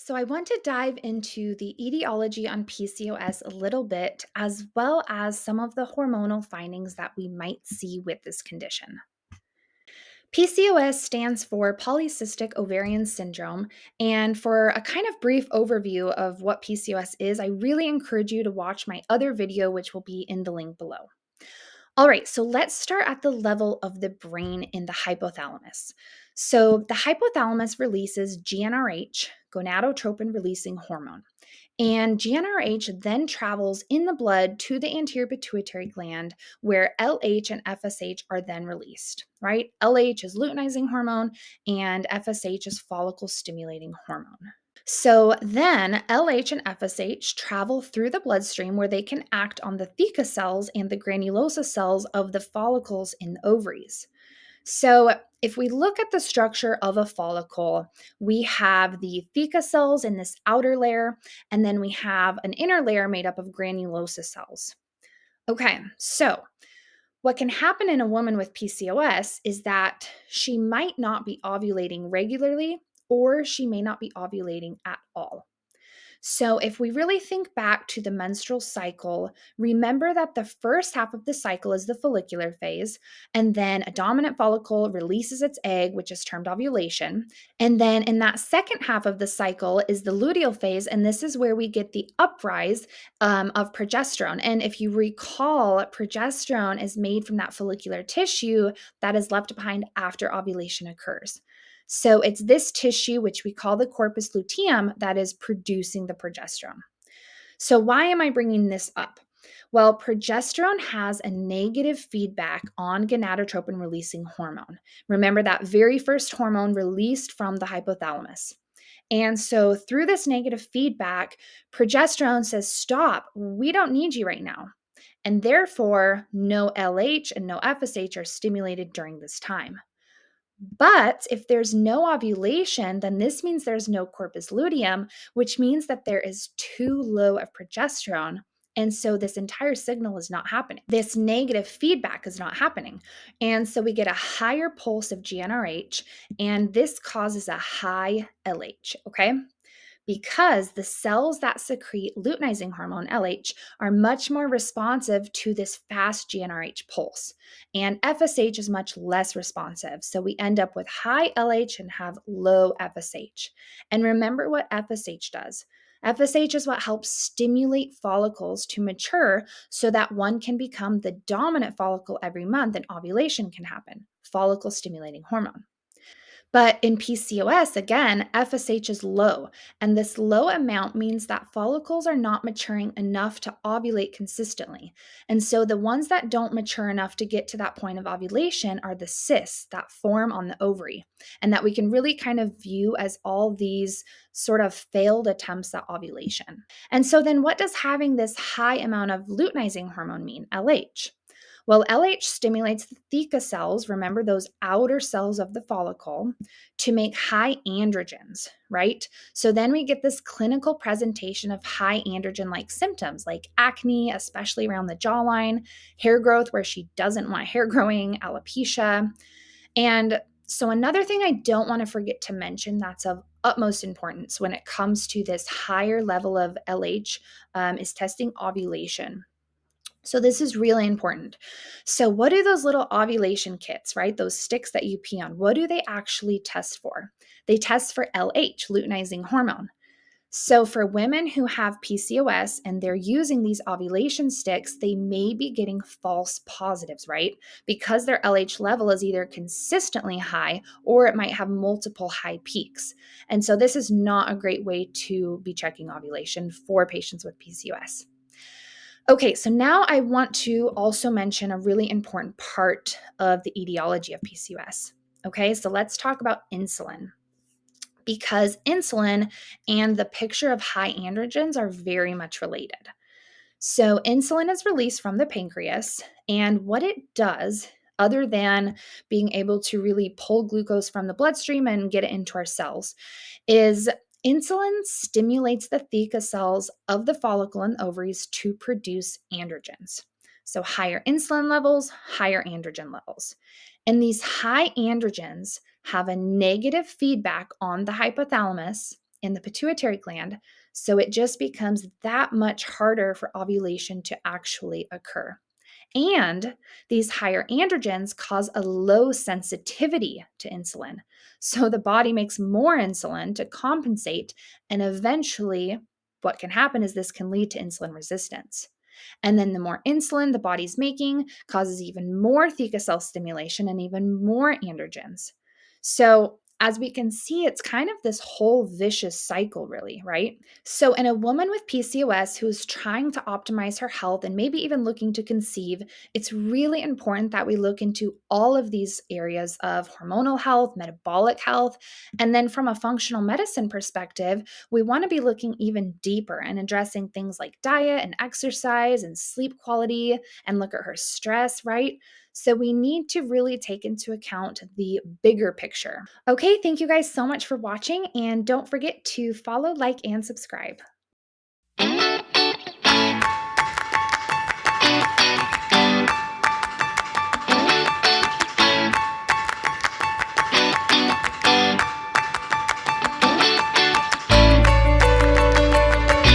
So, I want to dive into the etiology on PCOS a little bit, as well as some of the hormonal findings that we might see with this condition. PCOS stands for polycystic ovarian syndrome. And for a kind of brief overview of what PCOS is, I really encourage you to watch my other video, which will be in the link below. All right, so let's start at the level of the brain in the hypothalamus. So, the hypothalamus releases GnRH, gonadotropin releasing hormone. And GnRH then travels in the blood to the anterior pituitary gland where LH and FSH are then released, right? LH is luteinizing hormone and FSH is follicle stimulating hormone. So then LH and FSH travel through the bloodstream where they can act on the theca cells and the granulosa cells of the follicles in the ovaries. So, if we look at the structure of a follicle, we have the theca cells in this outer layer, and then we have an inner layer made up of granulosa cells. Okay, so what can happen in a woman with PCOS is that she might not be ovulating regularly, or she may not be ovulating at all. So, if we really think back to the menstrual cycle, remember that the first half of the cycle is the follicular phase, and then a dominant follicle releases its egg, which is termed ovulation. And then in that second half of the cycle is the luteal phase, and this is where we get the uprise of progesterone. And if you recall, progesterone is made from that follicular tissue that is left behind after ovulation occurs. So it's this tissue, which we call the corpus luteum, that is producing the progesterone. So, why am I bringing this up? Well, progesterone has a negative feedback on gonadotropin releasing hormone. Remember that very first hormone released from the hypothalamus. And so, through this negative feedback, progesterone says, stop, we don't need you right now. And therefore, no LH and no FSH are stimulated during this time. But if there's no ovulation, then this means there's no corpus luteum, which means that there is too low of progesterone. And so this entire signal is not happening. This negative feedback is not happening. And so we get a higher pulse of GnRH, and this causes a high LH, okay? Because the cells that secrete luteinizing hormone, LH, are much more responsive to this fast GnRH pulse. And FSH is much less responsive. So we end up with high LH and have low FSH. And remember what FSH does. FSH is what helps stimulate follicles to mature so that one can become the dominant follicle every month and ovulation can happen. Follicle stimulating hormone. But in PCOS, again, FSH is low, and this low amount means that follicles are not maturing enough to ovulate consistently. And so the ones that don't mature enough to get to that point of ovulation are the cysts that form on the ovary, and that we can really kind of view as all these sort of failed attempts at ovulation. And so then what does having this high amount of luteinizing hormone mean, LH? Well, LH stimulates the theca cells, remember those outer cells of the follicle, to make high androgens, right? So then we get this clinical presentation of high androgen like symptoms like acne, especially around the jawline, hair growth where she doesn't want hair growing, alopecia. And so, another thing I don't want to forget to mention that's of utmost importance when it comes to this higher level of LH is testing ovulation. So this is really important. So what do those little ovulation kits, right? Those sticks that you pee on, what do they actually test for? They test for LH, luteinizing hormone. So for women who have PCOS and they're using these ovulation sticks, they may be getting false positives, right? Because their LH level is either consistently high or it might have multiple high peaks. And so this is not a great way to be checking ovulation for patients with PCOS. Okay, so now I want to also mention a really important part of the etiology of PCOS. Okay, so let's talk about insulin because insulin and the picture of high androgens are very much related. So, insulin is released from the pancreas, and what it does, other than being able to really pull glucose from the bloodstream and get it into our cells, is insulin stimulates the theca cells of the follicle and ovaries to produce androgens. So, higher insulin levels, higher androgen levels. And these high androgens have a negative feedback on the hypothalamus in the pituitary gland, so it just becomes that much harder for ovulation to actually occur. And these higher androgens cause a low sensitivity to insulin. So the body makes more insulin to compensate, and eventually, what can happen is this can lead to insulin resistance. And then the more insulin the body's making causes even more theca cell stimulation and even more androgens. So, as we can see, it's kind of this whole vicious cycle, really, right? So, in a woman with PCOS who's trying to optimize her health and maybe even looking to conceive, it's really important that we look into all of these areas of hormonal health, metabolic health, and then from a functional medicine perspective, we want to be looking even deeper and addressing things like diet and exercise and sleep quality and look at her stress, right? So we need to really take into account the bigger picture. Okay, thank you guys so much for watching, and don't forget to follow, like, and subscribe.